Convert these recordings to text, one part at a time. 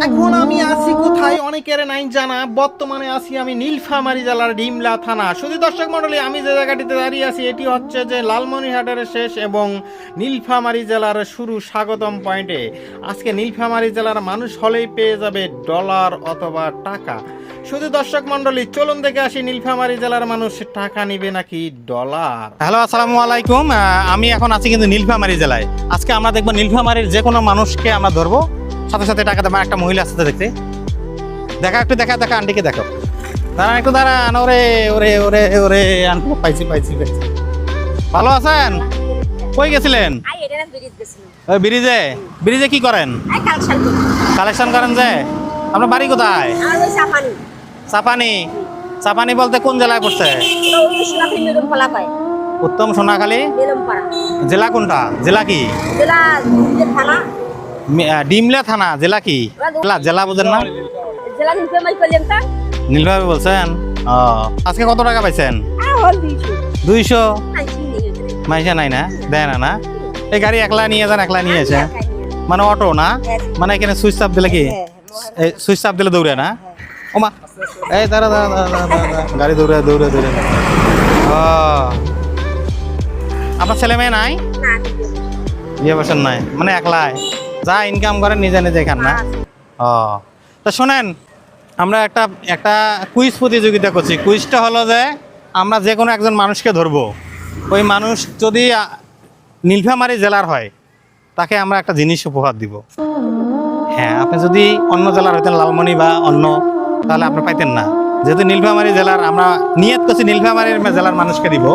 এখন আমি আছি কোথায় অনেকের নাই জানা। বর্তমানে আছি আমি নীলফামারী জেলার ডিমলা থানা। শুধু দর্শক মণ্ডলী, আমি যে জায়গাটিতে দাঁড়িয়ে আছি এটি হচ্ছে যে লালমনিরহাটের শেষ এবং নীলফামারী জেলার শুরু স্বাগতম পয়েন্টে। আজকে নীলফামারী জেলার মানুষ হলেই পেয়ে যাবে ডলার অথবা টাকা। শুধু দর্শক মণ্ডলী, চলুন দেখে আসি নীলফামারী জেলার মানুষ টাকা নিবে নাকি ডলার। হ্যালো, আসসালামু আলাইকুম। আমি এখন আছি কিন্তু নীলফামারী জেলায়। আজকে আমরা দেখবো নীলফামারীর যে কোনো মানুষকে আমরা ধরবো, সাথে সাথে টাকা দেবো। একটা মহিলা আসতে দেখতে, দেখা একটু দেখা আন্টিকে দেখো, দাঁড়ান একটু দাঁড়ান। ওরে ওরে ওরে ওরে আন্টি, পাইছি পাইছি পাইছি। ভালো আছেন? কই গেছিলেন? ওই ব্রিজে। ব্রিজে কি করেন? কালেকশন করেন যে। আপনার বাড়ি কোথায়? চাপানি। চাপানি বলতে কোন জেলায় পড়ছে? উত্তম সোনাখালী। জেলা কোনটা? জেলা কি? ডিমলা থানা। জেলা কি? জেলা বুঝেন না? নীলফামারী বলছেন। আজকে কত টাকা পাইছেন? 200। মাইসা নাই না, দেয় না না? এই গাড়ি একলা নিয়ে যান, একলা নিয়ে এসে মানে অটো না, মানে এখানে সুইচ চাপ দিলে কি, সুইচ চাপ দিলে দৌড়ে না? ওমা, এই দাঁড়া দাঁড়া গাড়ি দৌড়ে দৌড়ে দৌড়ে। আপনার ছেলে মেয়ে নাই? বিয়ে বছর নাই, মানে একলাই যা ইনকাম করেন নিজে নিজে খান না? তা শোনেন, আমরা একটা কুইজ প্রতিযোগিতা করছি। কুইজটা হলো যে আমরা যে কোনো একজন মানুষকে ধরবো। ওই মানুষ যদি নীলফামারী জেলার হয়, তাকে আমরা একটা জিনিস উপহার দিব। হ্যাঁ, আপনি যদি অন্য জেলার হইতেন, লালমনি বা অন্য, তাহলে আপনি পাইতেন না। যেহেতু নীলফামারী জেলার, আমরা নিয়ত করছি নীলফামারী জেলার মানুষকে দিব,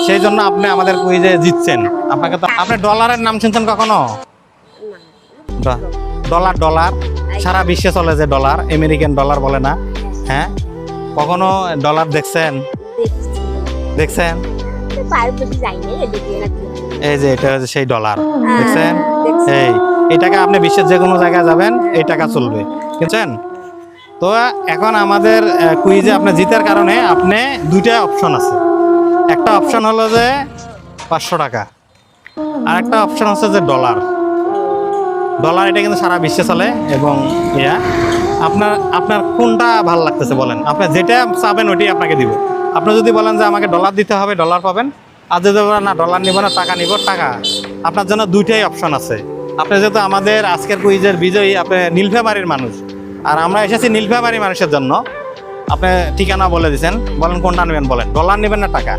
সেই জন্য আপনি আমাদের কুইজে জিতছেন। আপনাকে তো, আপনি ডলারের নাম শুনছেন কখনো? ডলার ডলার সারা বিশ্বে চলে যে ডলার, আমেরিকান ডলার বলে না? হ্যাঁ, কখনো ডলার দেখছেন? দেখছেন? এই যে এটা হচ্ছে সেই ডলার, দেখছেন? এই টাকা আপনি বিশ্বের যে কোনো জায়গায় যাবেন, এই টাকা চলবে, বুঝছেন? তো এখন আমাদের কুইজে আপনি জিতার কারণে আপনি দুইটা অপশন আছে। একটা অপশন হলো যে 500 টাকা, আর একটা অপশন হচ্ছে যে ডলার। ডলার এটা কিন্তু সারা বিশ্বে চলে। এবং আপনার কোনটা ভালো লাগতেছে বলেন, আপনি যেটা চাবেন ওইটাই আপনাকে দিব। আপনি যদি বলেন যে আমাকে ডলার দিতে হবে, ডলার পাবেন। আর যদি বলেন না ডলার নিব না, টাকা নিব, টাকা। আপনার জন্য দুইটাই অপশন আছে। আপনি যেহেতু আমাদের আজকের কুইজের বিজয়ী, আপনি নীলফামারীর মানুষ, আর আমরা এসেছি নীলফামারী মানুষের জন্য। আপনি ঠিকানা বলে দিচ্ছেন, বলেন কোনটা নেবেন, বলেন ডলার নেবেন না টাকা?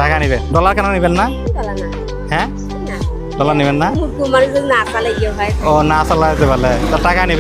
টাকা নেবেন। ডলার কেন নেবেন না? হ্যাঁ, ডলার নেবেন না? ও না চালাইতে পারলে তো টাকা নেবেন।